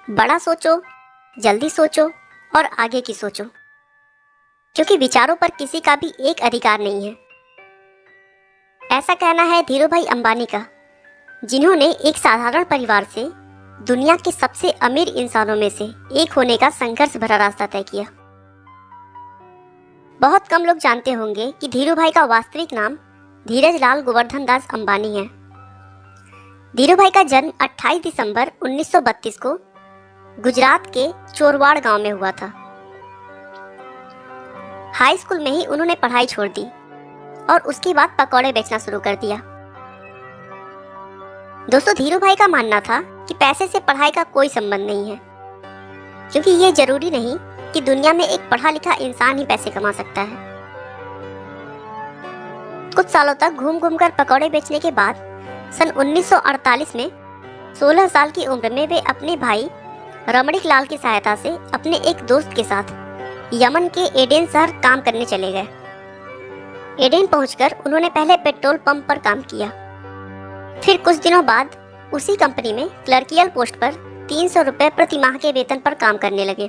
बड़ा सोचो, जल्दी सोचो और आगे की सोचो, क्योंकि विचारों पर किसी का भी एक अधिकार नहीं है। ऐसा कहना है धीरूभाई अंबानी का, जिन्होंने एक साधारण परिवार से दुनिया के सबसे अमीर इंसानों में से एक होने का संघर्ष भरा रास्ता तय किया। बहुत कम लोग जानते होंगे कि धीरूभाई का वास्तविक नाम धीरजलाल गोवर्धन दास अंबानी है। धीरूभाई का जन्म 28 दिसंबर 1932 को गुजरात के चोरवाड़ गांव में हुआ था। हाई स्कूल में ही उन्होंने पढ़ाई छोड़ दी और उसके बाद पकौड़े बेचना शुरू कर दिया। दोस्तों, धीरूभाई का मानना था कि पैसे से पढ़ाई का कोई संबंध नहीं है, क्योंकि ये जरूरी नहीं कि दुनिया में एक पढ़ा लिखा इंसान ही पैसे कमा सकता है। कुछ सालों तक घूम घूम कर पकौड़े बेचने के बाद सन 1948 में 16 साल की उम्र में वे अपने भाई रमणीक लाल की सहायता से अपने एक दोस्त के साथ यमन के एडेन शहर काम करने चले गए। एडेन पहुंचकर उन्होंने पहले पेट्रोल पंप पर काम किया। फिर कुछ दिनों बाद उसी कंपनी में क्लर्कियल पोस्ट पर 300 रुपए प्रति माह के वेतन पर काम करने लगे।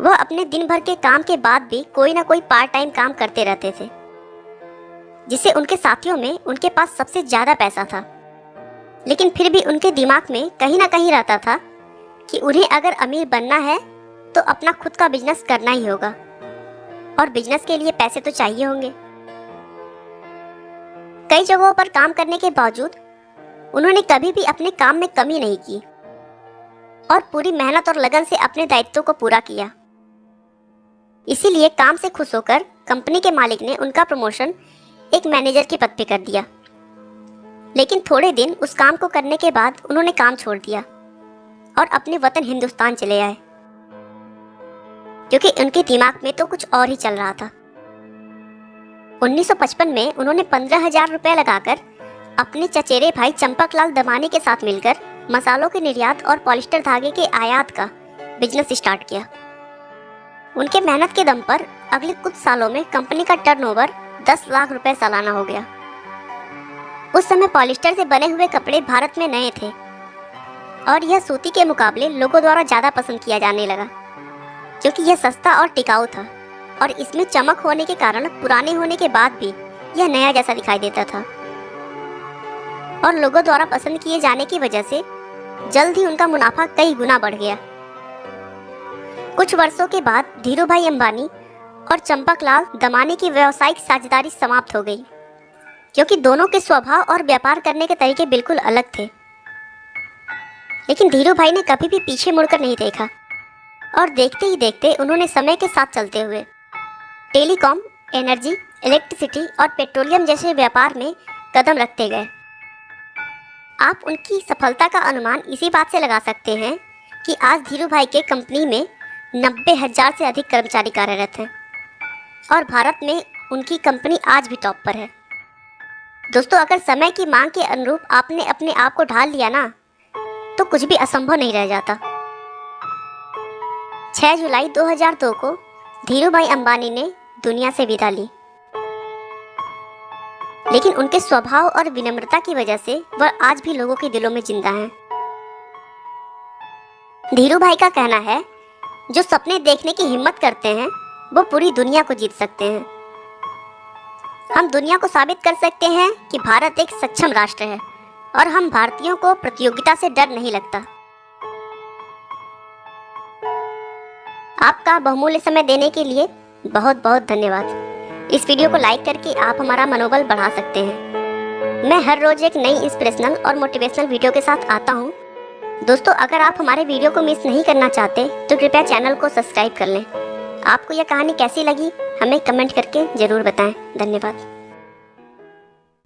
वह अपने दिन भर के काम के बाद भी कोई ना कोई पार्ट टाइम काम करते रहते थे, जिससे उनके साथियों में उनके पास सबसे ज्यादा पैसा था। लेकिन फिर भी उनके दिमाग में कहीं ना कहीं रहता था कि उन्हें अगर अमीर बनना है तो अपना खुद का बिजनेस करना ही होगा, और बिजनेस के लिए पैसे तो चाहिए होंगे। कई जगहों पर काम करने के बावजूद उन्होंने कभी भी अपने काम में कमी नहीं की और पूरी मेहनत और लगन से अपने दायित्वों को पूरा किया। इसीलिए काम से खुश होकर कंपनी के मालिक ने उनका प्रमोशन एक मैनेजर के पद पे कर दिया। लेकिन थोड़े दिन उस काम को करने के बाद उन्होंने काम छोड़ दिया और अपने वतन हिंदुस्तान चले आए, क्योंकि उनके दिमाग में तो कुछ और ही चल रहा था। 1955 में उन्होंने 15,000 रुपए लगाकर अपने चचेरे भाई चंपकलाल दमानी के साथ मिलकर मसालों के निर्यात और पॉलिस्टर धागे के आयात का बिजनेस स्टार्ट किया। उनके मेहनत के दम पर अगले कुछ सालों में कंपनी का टर्नओवर 10 लाख रुपए सालाना हो गया। उस समय पॉलिस्टर से बने हुए कपड़े भारत में नए थे और यह सूती के मुकाबले लोगों द्वारा ज़्यादा पसंद किया जाने लगा, क्योंकि यह सस्ता और टिकाऊ था और इसमें चमक होने के कारण पुराने होने के बाद भी यह नया जैसा दिखाई देता था। और लोगों द्वारा पसंद किए जाने की वजह से जल्द ही उनका मुनाफा कई गुना बढ़ गया। कुछ वर्षों के बाद धीरूभाई अंबानी और चंपकलाल दमानी की व्यावसायिक साझेदारी समाप्त हो गई, क्योंकि दोनों के स्वभाव और व्यापार करने के तरीके बिल्कुल अलग थे। लेकिन धीरूभाई ने कभी भी पीछे मुड़कर नहीं देखा और देखते ही देखते उन्होंने समय के साथ चलते हुए टेलीकॉम, एनर्जी, इलेक्ट्रिसिटी और पेट्रोलियम जैसे व्यापार में कदम रखते गए। आप उनकी सफलता का अनुमान इसी बात से लगा सकते हैं कि आज धीरूभाई के कंपनी में 90,000 से अधिक कर्मचारी कार्यरत हैं और भारत में उनकी कंपनी आज भी टॉप पर है। दोस्तों, अगर समय की मांग के अनुरूप आपने अपने आप को ढाल लिया ना, तो कुछ भी असंभव नहीं रह जाता। 6 जुलाई 2002 को धीरूभाई अंबानी ने दुनिया से विदा ली, लेकिन उनके स्वभाव और विनम्रता की वजह से वह आज भी लोगों के दिलों में जिंदा हैं। धीरूभाई का कहना है, जो सपने देखने की हिम्मत करते हैं वो पूरी दुनिया को जीत सकते हैं। हम दुनिया को साबित कर सकते हैं कि भारत एक सक्षम राष्ट्र है और हम भारतीयों को प्रतियोगिता से डर नहीं लगता। आपका बहुमूल्य समय देने के लिए बहुत बहुत धन्यवाद। इस वीडियो को लाइक करके आप हमारा मनोबल बढ़ा सकते हैं। मैं हर रोज एक नई इंस्पिरेशनल और मोटिवेशनल वीडियो के साथ आता हूँ। दोस्तों, अगर आप हमारे वीडियो को मिस नहीं करना चाहते तो कृपया चैनल को सब्सक्राइब कर लें। आपको यह कहानी कैसी लगी हमें कमेंट करके ज़रूर बताएं। धन्यवाद।